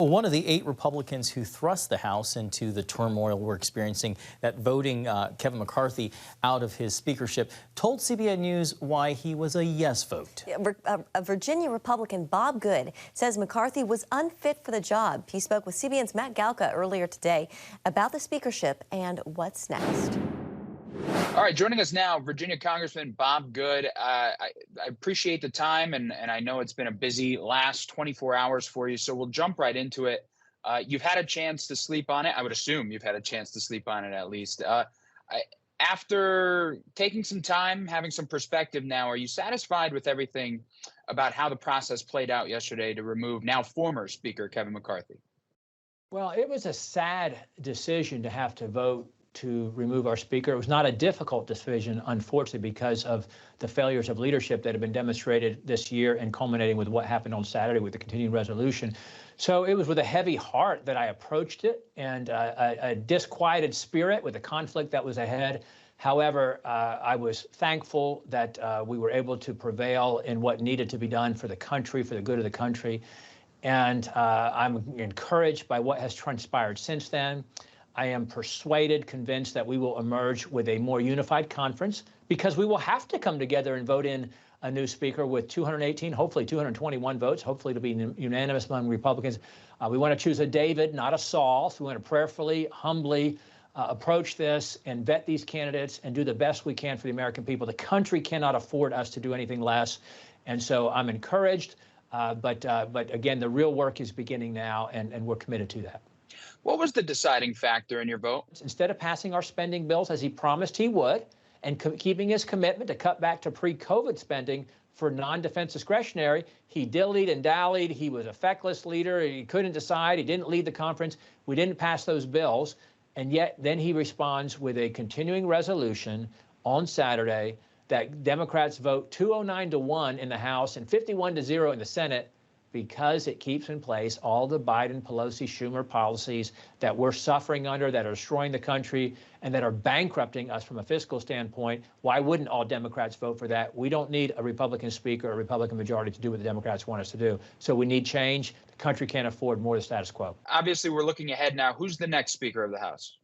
One of the 8 Republicans who thrust the House into the turmoil we're experiencing, that voting Kevin McCarthy out of his speakership, told CBN News why he was a yes vote. A Virginia Republican, Bob Good, says McCarthy was unfit for the job. He spoke with CBN's Matt Galka earlier today about the speakership and what's next. All right, joining us now, Virginia Congressman Bob Good. I appreciate the time, and I know it's been a busy last 24 hours for you, so we'll jump right into it. You've had a chance to sleep on it. I would assume you've had a chance to sleep on it at least. After taking some time, having some perspective now, are you satisfied with everything about how the process played out yesterday to remove now former Speaker Kevin McCarthy? Well, it was a sad decision to have to vote to remove our speaker. It was not a difficult decision, unfortunately, because of the failures of leadership that have been demonstrated this year and culminating with what happened on Saturday with the continuing resolution. So it was with a heavy heart that I approached it, and a disquieted spirit with the conflict that was ahead. However, I was thankful that we were able to prevail in what needed to be done for the country, for the good of the country. And I'm encouraged by what has transpired since then. I am persuaded, convinced that we will emerge with a more unified conference, because we will have to come together and vote in a new speaker with 218, hopefully 221 votes. Hopefully it'll be unanimous among Republicans. We want to choose a David, not a Saul. So we want to prayerfully, humbly approach this and vet these candidates and do the best we can for the American people. The country cannot afford us to do anything less. And so I'm encouraged. But again, the real work is beginning now, and we're committed to that. What was the deciding factor in your vote? Instead of passing our spending bills as he promised he would, and keeping his commitment to cut back to pre-COVID spending for non-defense discretionary, he dillied and dallied. He was a feckless leader. He couldn't decide. He didn't lead the conference. We didn't pass those bills. And yet then he responds with a continuing resolution on Saturday that Democrats vote 209-1 in the House and 51-0 in the Senate, because it keeps in place all the Biden-Pelosi-Schumer policies that we're suffering under, that are destroying the country, and that are bankrupting us from a fiscal standpoint. Why wouldn't all Democrats vote for that? We don't need a Republican speaker or a Republican majority to do what the Democrats want us to do. So we need change. The country can't afford more of the status quo. Obviously, we're looking ahead now. Who's the next Speaker of the House?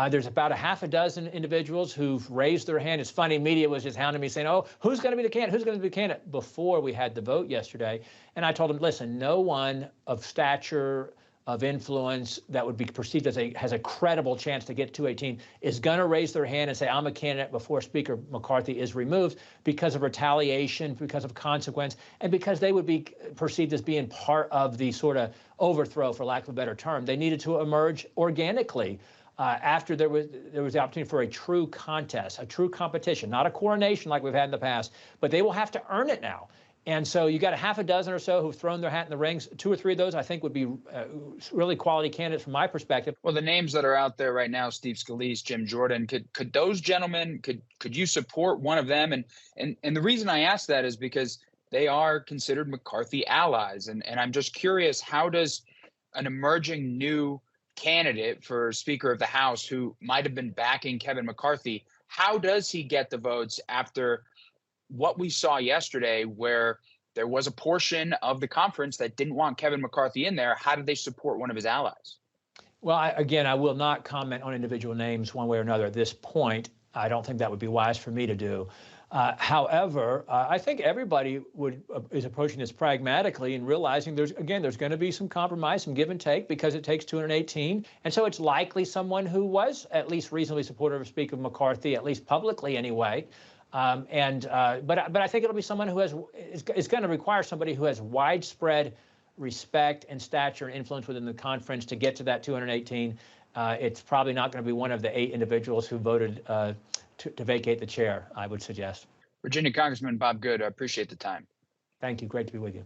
There's about a half a dozen individuals who've raised their hand. It's funny, media was just hounding me saying, oh, who's going to be the candidate? Who's going to be the candidate? Before we had the vote yesterday. And I told them, listen, no one of stature, of influence, that would be perceived as has a credible chance to get 218 is going to raise their hand and say, I'm a candidate before Speaker McCarthy is removed, because of retaliation, because of consequence, and because they would be perceived as being part of the sort of overthrow, for lack of a better term. They needed to emerge organically. After there was the opportunity for a true contest, a true competition, not a coronation like we've had in the past, but they will have to earn it now. And so you got a half a dozen or so who've thrown their hat in the rings. 2 or 3 of those, I think, would be really quality candidates from my perspective. Well, the names that are out there right now, Steve Scalise, Jim Jordan, could those gentlemen, could you support one of them? And the reason I ask that is because they are considered McCarthy allies. And I'm just curious, how does an emerging new candidate for Speaker of the House who might have been backing Kevin McCarthy, how does he get the votes after what we saw yesterday, where there was a portion of the conference that didn't want Kevin McCarthy in there? How did they support one of his allies? Well, again, I will not comment on individual names one way or another at this point. I don't think that would be wise for me to do. However, I think everybody is approaching this pragmatically and realizing there's going to be some compromise, some give and take, because it takes 218. And so it's likely someone who was at least reasonably supportive of Speaker McCarthy, at least publicly anyway. But I think it'll be someone who is going to require somebody who has widespread respect and stature and influence within the conference to get to that 218. It's probably not going to be one of the 8 individuals who voted to vacate the chair, I would suggest. Virginia Congressman Bob Good, I appreciate the time. Thank you. Great to be with you.